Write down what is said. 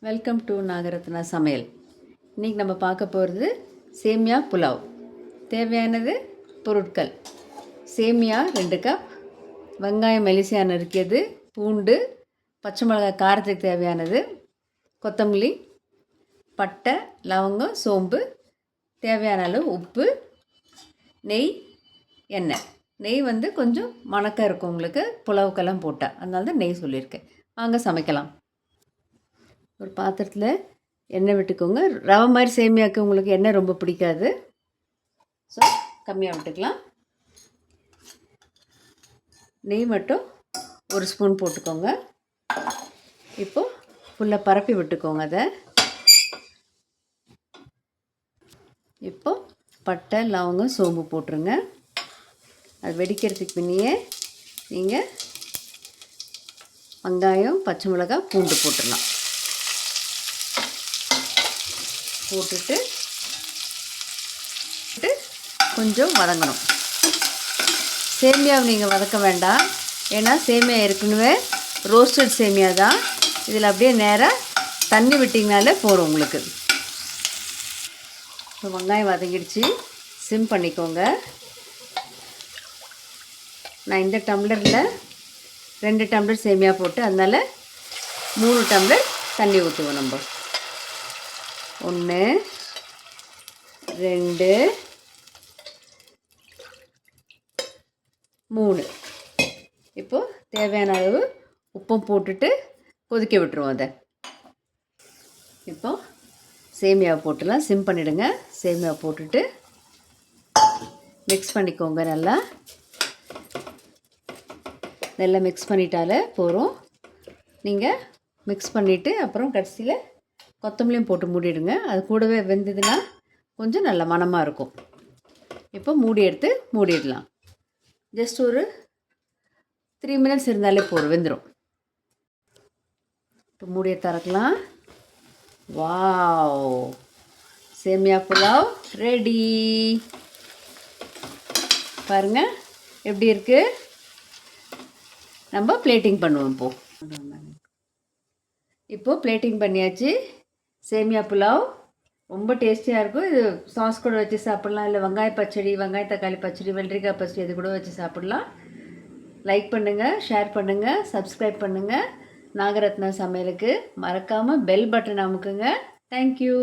Welcome to Nagarathna சமையல். இன்றைக்கி நம்ம பார்க்க போகிறது சேமியா புலாவ். தேவையானது பொருட்கள்: சேமியா 2 கப், வெங்காயம் மெலிசியா நறுக்கியது, பூண்டு, பச்சை மிளகாய் காரத்துக்கு தேவையானது, கொத்தமல்லி, பட்டை, லவங்கம், சோம்பு, தேவையான அளவு உப்பு, நெய், எண்ணெய். நெய் கொஞ்சம் மணக்க இருக்கும் உங்களுக்கு புலாவுக்கெல்லாம் போட்டால், அதனால தான் நெய் சொல்லியிருக்கேன். வாங்க சமைக்கலாம். ஒரு பாத்திரத்தில் எண்ணெய் விட்டுக்கோங்க. ரவை மாதிரி சேமியாவுக்கு உங்களுக்கு எண்ணெய் ரொம்ப பிடிக்காது, ஸோ கம்மியாக விட்டுக்கலாம். நெய் மட்டும் 1 ஸ்பூன் போட்டுக்கோங்க. இப்போது ஃபுல்லாக பரப்பி விட்டுக்கோங்க அதை. இப்போது பட்டை, லவங்கம், சோம்பு போட்டுருங்க. அது வெடிக்கிறதுக்கு முன்னையே நீங்கள் வெங்காயம், பச்சை மிளகாய், பூண்டு போட்டுடலாம். போட்டுட்டு கொஞ்சம் வதங்கணும். சேமியாவை நீங்கள் வதக்க வேண்டாம், ஏன்னா சேமியா ஏற்கனவே ரோஸ்டட் சேமியா தான். இதில் அப்படியே நேராக தண்ணி விட்டிங்கனாலே போதும் உங்களுக்கு. இப்போ வெங்காயம் வதங்கிடுச்சு, சிம் பண்ணிக்கோங்க. நான் இந்த டம்ளரில் 2 டம்ளர் சேமியா போட்டு, அதனால் 3 டம்ளர் தண்ணி ஊற்றுவோம். நம்ம 1 2 3. இப்போது தேவையான அளவு உப்பும் போட்டுட்டு கொதிக்க விட்டுருவோம் அதை. இப்போ சேமியாவை போட்டுலாம் சிம் பண்ணிவிடுங்க. சேமியாவை போட்டுட்டு மிக்ஸ் பண்ணிக்கோங்க. நல்லா மிக்ஸ் பண்ணிட்டாலே போகிறோம். நீங்கள் மிக்ஸ் பண்ணிவிட்டு அப்புறம் கடைசியில் கொத்தமல்லியும் போட்டு மூடிடுங்க. அது கூடவே வெந்ததுன்னா கொஞ்சம் நல்ல மணமாக இருக்கும். இப்போ மூடி எடுத்து மூடிடலாம். ஜஸ்ட் ஒரு 3 மினிட்ஸ் இருந்தாலே போதும், வெந்துடும். இப்போ மூடியை திறக்கலாம். வாவ், சேமியா புலாவ் ரெடி. பாருங்கள் எப்படி இருக்குது. நம்ம பிளேட்டிங் பண்ணுவோம். இப்போது பிளேட்டிங் பண்ணியாச்சு. சேமியா புலாவ் ரொம்ப டேஸ்டியாக இருக்கும். இது சாஸ் கூட வச்சு சாப்பிட்லாம், இல்லை வெங்காய பச்சடி, வெங்காய தக்காளி பச்சடி, வெள்ளரிக்காய் பச்சடி இது கூட வச்சு சாப்பிட்லாம். லைக் பண்ணுங்கள், ஷேர் பண்ணுங்கள், சப்ஸ்கிரைப் பண்ணுங்கள். நாகரத்னா சமையலுக்கு மறக்காமல் பெல் பட்டன் அமுக்குங்க. தேங்க்யூ.